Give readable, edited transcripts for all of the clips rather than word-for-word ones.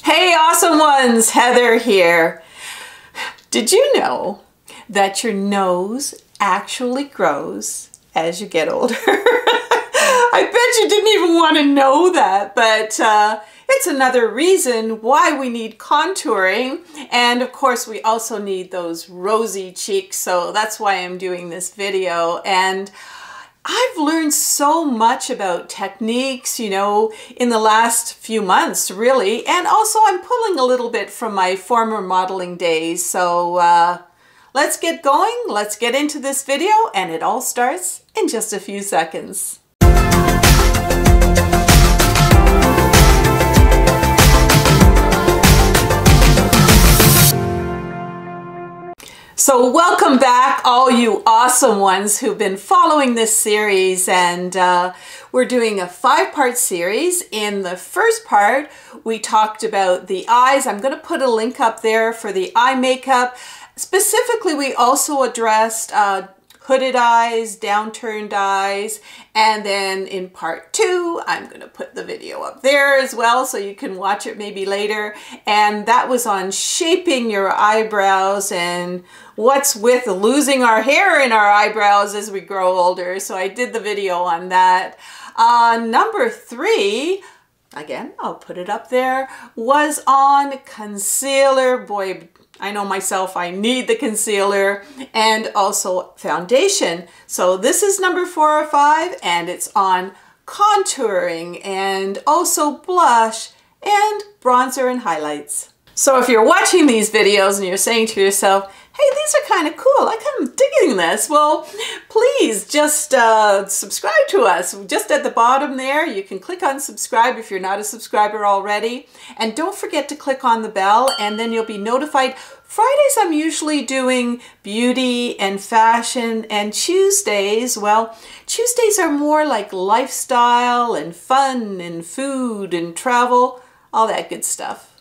Hey awesome ones, Heather here. Did you know that your nose actually grows as you get older? I bet you didn't even want to know that, but it's another reason why we need contouring. And of course we also need those rosy cheeks, so that's why I'm doing this video. And I've learned so much about techniques, you know, in the last few months, really. And also I'm pulling a little bit from my former modeling days. So let's get going. Let's get into this video, and it all starts in just a few seconds. So welcome back, all you awesome ones who've been following this series, and we're doing a 5-part series. In the first part, we talked about the eyes. I'm going to put a link up there for the eye makeup. Specifically, we also addressed hooded eyes, downturned eyes, and then in part 2, I'm going to put the video up there as well so you can watch it maybe later. And that was on shaping your eyebrows and what's with losing our hair in our eyebrows as we grow older. So I did the video on that. Number 3, again, I'll put it up there, was on concealer. Boy, I know myself, I need the concealer, and also foundation. So this is number 4 or 5, and it's on contouring and also blush and bronzer and highlights. So if you're watching these videos and you're saying to yourself, hey, these are kind of cool, I kind of digging this, well, please just subscribe to us. Just at the bottom there, you can click on subscribe if you're not a subscriber already. And don't forget to click on the bell, and then you'll be notified. Fridays I'm usually doing beauty and fashion, and Tuesdays, well, Tuesdays are more like lifestyle and fun and food and travel, all that good stuff.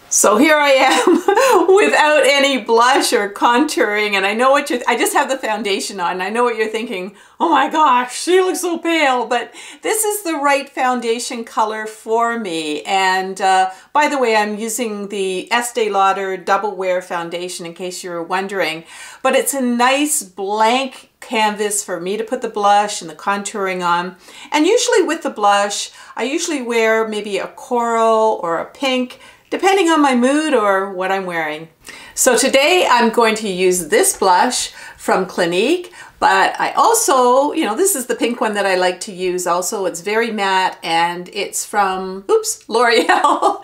So here I am without any blush or contouring, and I know what I just have the foundation on, and I know what you're thinking, oh my gosh, she looks so pale, but this is the right foundation color for me. And by the way, I'm using the Estee Lauder Double Wear Foundation in case you were wondering, but it's a nice blank canvas for me to put the blush and the contouring on. And usually with the blush, I usually wear maybe a coral or a pink, depending on my mood or what I'm wearing. So today I'm going to use this blush from Clinique, but I also, you know, this is the pink one that I like to use also. It's very matte, and it's from, oops, L'Oreal.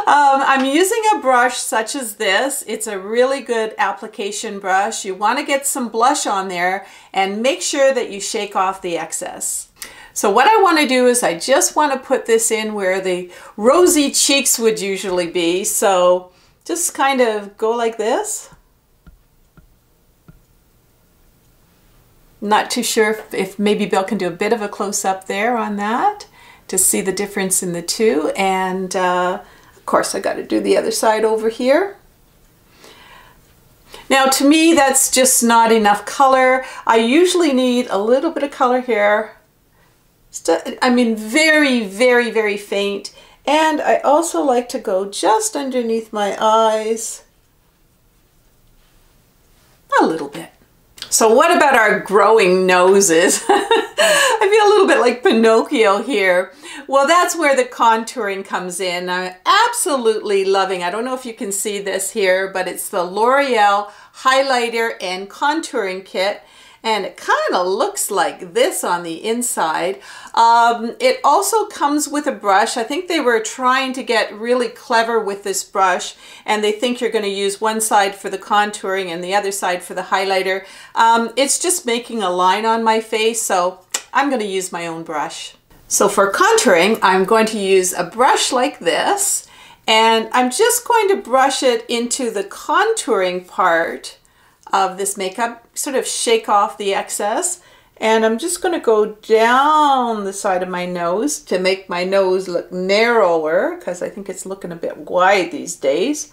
I'm using a brush such as this. It's a really good application brush. You want to get some blush on there and make sure that you shake off the excess. So what I want to do is I just want to put this in where the rosy cheeks would usually be. So just kind of go like this. Not too sure if maybe Bill can do a bit of a close-up there on that to see the difference in the two. And of course I got to do the other side over here. Now to me that's just not enough color. I usually need a little bit of color here. I mean, very, very, very faint. And I also like to go just underneath my eyes a little bit. So what about our growing noses? I feel a little bit like Pinocchio here. Well, that's where the contouring comes in. I'm absolutely loving, I don't know if you can see this here, but it's the L'Oreal Highlighter and Contouring Kit. And it kind of looks like this on the inside. It also comes with a brush. I think they were trying to get really clever with this brush, and they think you're going to use one side for the contouring and the other side for the highlighter. It's just making a line on my face, so I'm going to use my own brush. So for contouring, I'm going to use a brush like this, and I'm just going to brush it into the contouring part of this makeup, sort of shake off the excess. And I'm just going to go down the side of my nose to make my nose look narrower, because I think it's looking a bit wide these days.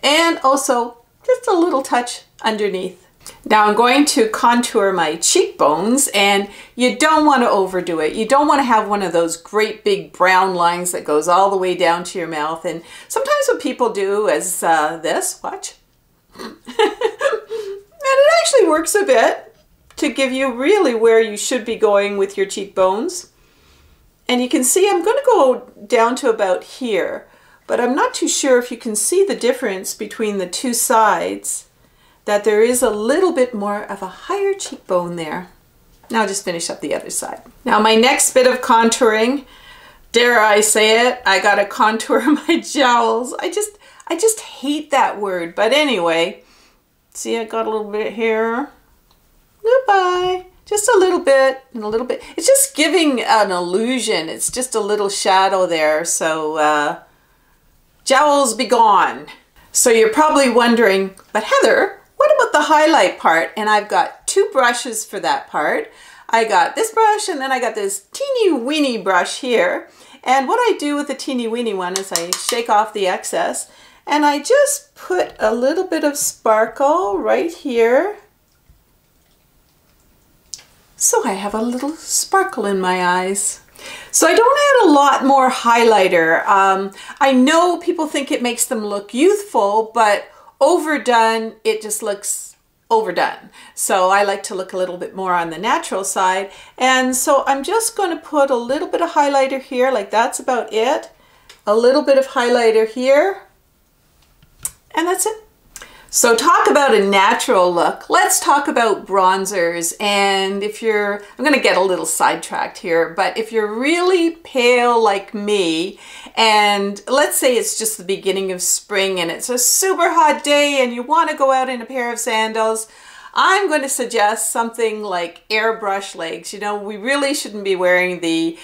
And also just a little touch underneath. Now I'm going to contour my cheekbones, and you don't want to overdo it. You don't want to have one of those great big brown lines that goes all the way down to your mouth. And sometimes what people do is this, watch. And it actually works a bit to give you really where you should be going with your cheekbones. And you can see I'm going to go down to about here, but I'm not too sure if you can see the difference between the two sides, that there is a little bit more of a higher cheekbone there. Now I'll just finish up the other side. Now my next bit of contouring, dare I say it, I gotta contour my jowls. I just hate that word, but anyway, see I got a little bit here. Goodbye. Just a little bit and a little bit. It's just giving an illusion. It's just a little shadow there. So jowls be gone. So you're probably wondering, but Heather, what about the highlight part? And I've got two brushes for that part. I got this brush and then I got this teeny weeny brush here. And what I do with the teeny weeny one is I shake off the excess and I just put a little bit of sparkle right here. So I have a little sparkle in my eyes. So I don't add a lot more highlighter. I know people think it makes them look youthful, but overdone, it just looks overdone. So I like to look a little bit more on the natural side. And so I'm just going to put a little bit of highlighter here, like that's about it. A little bit of highlighter here. And that's it. So talk about a natural look. Let's talk about bronzers. And if you're, I'm going to get a little sidetracked here, but if you're really pale like me, and let's say it's just the beginning of spring and it's a super hot day and you want to go out in a pair of sandals, I'm going to suggest something like Airbrush Legs. You know, we really shouldn't be wearing the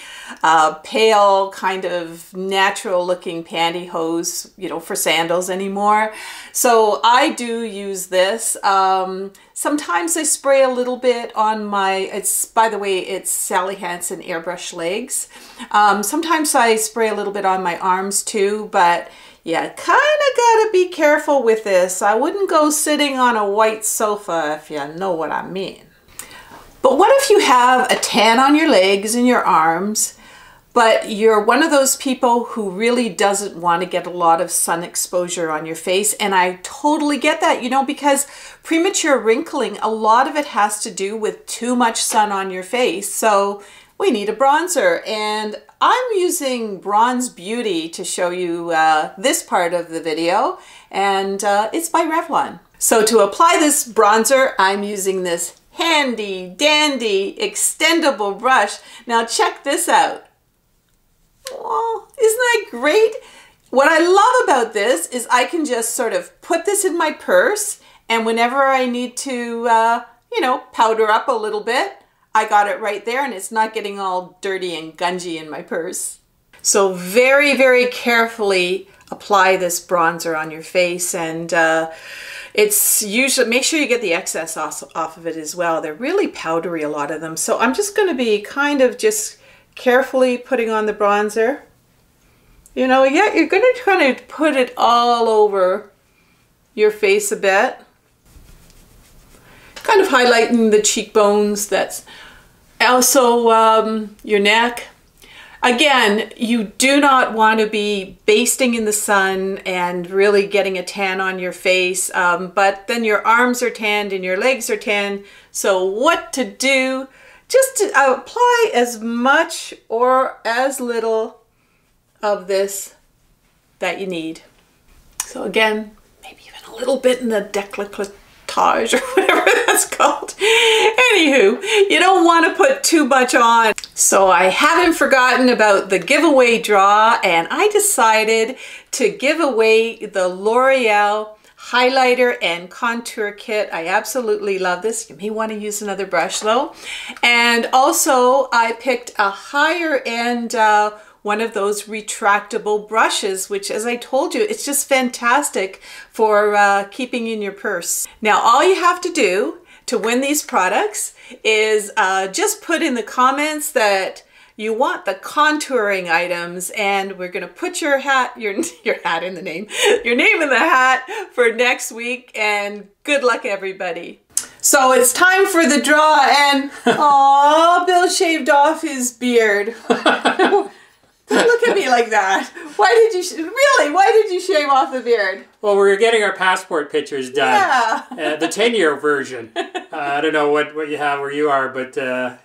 pale kind of natural looking pantyhose, you know, for sandals anymore. So I do use this. Sometimes I spray a little bit on my, by the way, it's Sally Hansen Airbrush Legs. Sometimes I spray a little bit on my arms too, but yeah, kind of gotta be careful with this. I wouldn't go sitting on a white sofa, if you know what I mean. But what if you have a tan on your legs and your arms, but you're one of those people who really doesn't want to get a lot of sun exposure on your face? And I totally get that, you know, because premature wrinkling, a lot of it has to do with too much sun on your face. So we need a bronzer, and I'm using Bronze Beauty to show you this part of the video, and it's by Revlon. So to apply this bronzer, I'm using this handy dandy extendable brush. Now check this out. Oh, isn't that great? What I love about this is I can just sort of put this in my purse, and whenever I need to, you know, powder up a little bit, I got it right there and it's not getting all dirty and gungy in my purse. So very, very carefully apply this bronzer on your face, and it's usually, make sure you get the excess off of it as well. They're really powdery, a lot of them. So I'm just going to be kind of just carefully putting on the bronzer. You know, yeah, you're going to try to put it all over your face a bit. Kind of highlighting the cheekbones, that's also your neck. Again, you do not want to be basting in the sun and really getting a tan on your face, but then your arms are tanned and your legs are tanned. So what to do? Just to apply as much or as little of this that you need. So again, maybe even a little bit in the décolletage or whatever that's called. Anywho, you don't want to put too much on. So I haven't forgotten about the giveaway draw, and I decided to give away the L'Oreal highlighter and contour kit. I absolutely love this. You may want to use another brush though. And also I picked a higher end one of those retractable brushes, which, as I told you, it's just fantastic for keeping in your purse. Now, all you have to do to win these products is just put in the comments that you want the contouring items, and we're gonna put your hat in the name, your name in the hat for next week, and good luck, everybody. So it's time for the draw, and aw, Bill shaved off his beard. Don't look at me like that. Why did you shave off the beard? Well, we were getting our passport pictures done. Yeah. The 10-year version. I don't know what you have where you are, but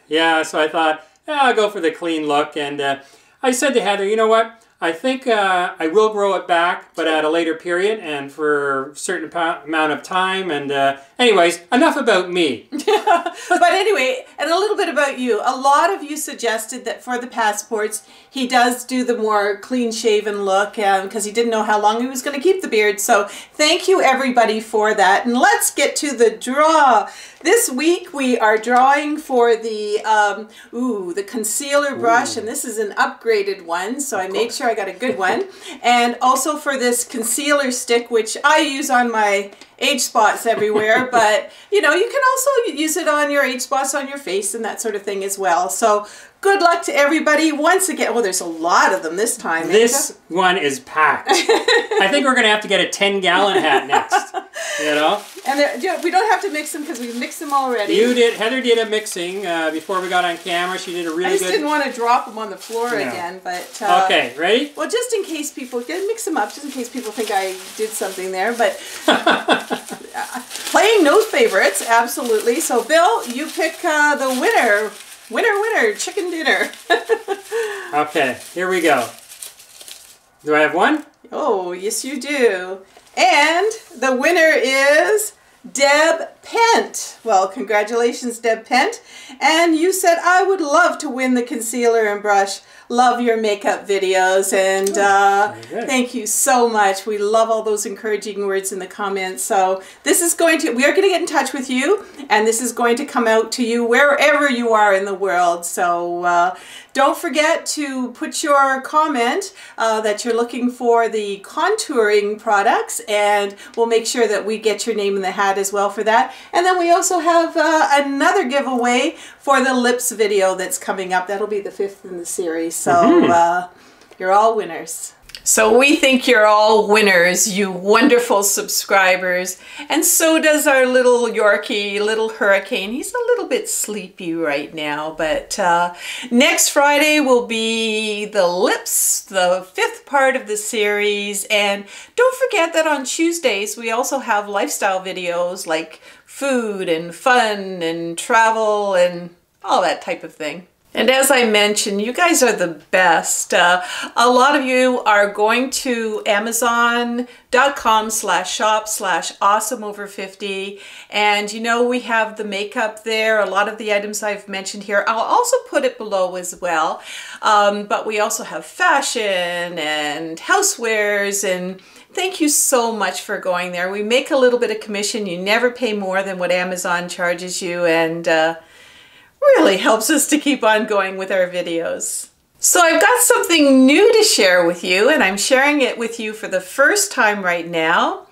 yeah, so I thought, yeah, I'll go for the clean look. And I said to Heather, you know what? I think I will grow it back, but at a later period and for a certain amount of time. And anyways, enough about me. But anyway, and a little bit about you. A lot of you suggested that for the passports, he does do the more clean-shaven look because he didn't know how long he was going to keep the beard. So thank you, everybody, for that. And let's get to the draw. This week we are drawing for the concealer brush, and this is an upgraded one, so I made sure I got a good one. And also for this concealer stick, which I use on my age spots everywhere, but you know, you can also use it on your age spots on your face and that sort of thing as well. So good luck to everybody once again. Well, there's a lot of them this time. This one is packed. I think we're gonna have to get a 10-gallon hat next. You know, and we don't have to mix them because we mixed them already. You did. Heather did a mixing before we got on camera. She did a really good. I just didn't want to drop them on the floor again, but okay, ready? Well, just in case people mix them up, just in case people think I did something there, but playing no favorites, absolutely. So, Bill, you pick the winner. Winner, chicken dinner. Okay, here we go. Do I have one? Oh, yes, you do. And the winner is Deb Pent. Well, congratulations, Deb Pent. And you said, I would love to win the concealer and brush. Love your makeup videos. And thank you so much. We love all those encouraging words in the comments. So we are going to get in touch with you. And this is going to come out to you wherever you are in the world. So don't forget to put your comment that you're looking for the contouring products, and we'll make sure that we get your name in the hat as well for that. And then we also have another giveaway for the lips video that's coming up. That'll be the 5th in the series. So you're all winners. So we think you're all winners, you wonderful subscribers. And so does our little Yorkie, little Hurricane. He's a little bit sleepy right now, but next Friday will be the lips, the 5th part of the series. And don't forget that on Tuesdays, we also have lifestyle videos like food and fun and travel and all that type of thing. And as I mentioned, you guys are the best. A lot of you are going to Amazon.com/shop/awesomeover50. And you know, we have the makeup there. A lot of the items I've mentioned here. I'll also put it below as well. But we also have fashion and housewares, and thank you so much for going there. We make a little bit of commission. You never pay more than what Amazon charges you, and really helps us to keep on going with our videos. So I've got something new to share with you, and I'm sharing it with you for the first time right now.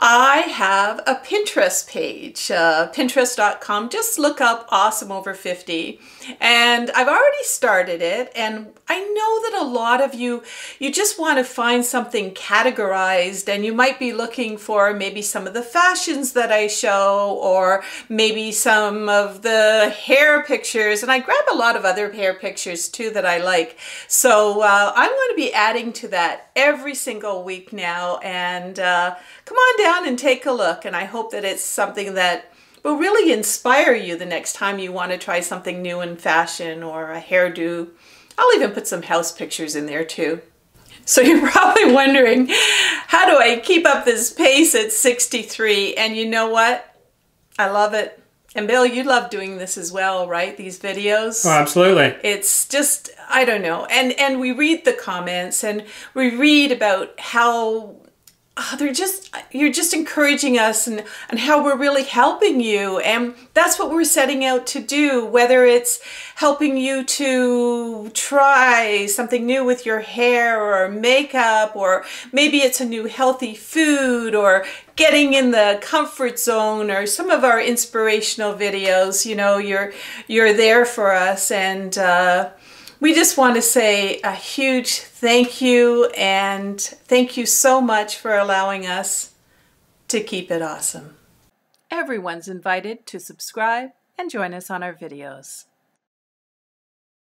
I have a Pinterest page, pinterest.com. Just look up awesomeover50. And I've already started it, and I know that a lot of you just want to find something categorized, and you might be looking for maybe some of the fashions that I show, or maybe some of the hair pictures, and I grab a lot of other hair pictures too that I like. So I'm going to be adding to that every single week now, and come on down and take a look, and I hope that it's something that will really inspire you the next time you want to try something new in fashion or a hairdo. I'll even put some house pictures in there too. So you're probably wondering, how do I keep up this pace at 63? And you know what? I love it. And Bill, you love doing this as well, right? These videos. Oh, absolutely. It's just, I don't know. And we read the comments, and we read about how you're just encouraging us, and how we're really helping you. And that's what we're setting out to do, whether it's helping you to try something new with your hair or makeup, or maybe it's a new healthy food, or getting in the comfort zone, or some of our inspirational videos. You know, you're there for us, and we just want to say a huge thank you, and thank you so much for allowing us to keep it awesome. Everyone's invited to subscribe and join us on our videos.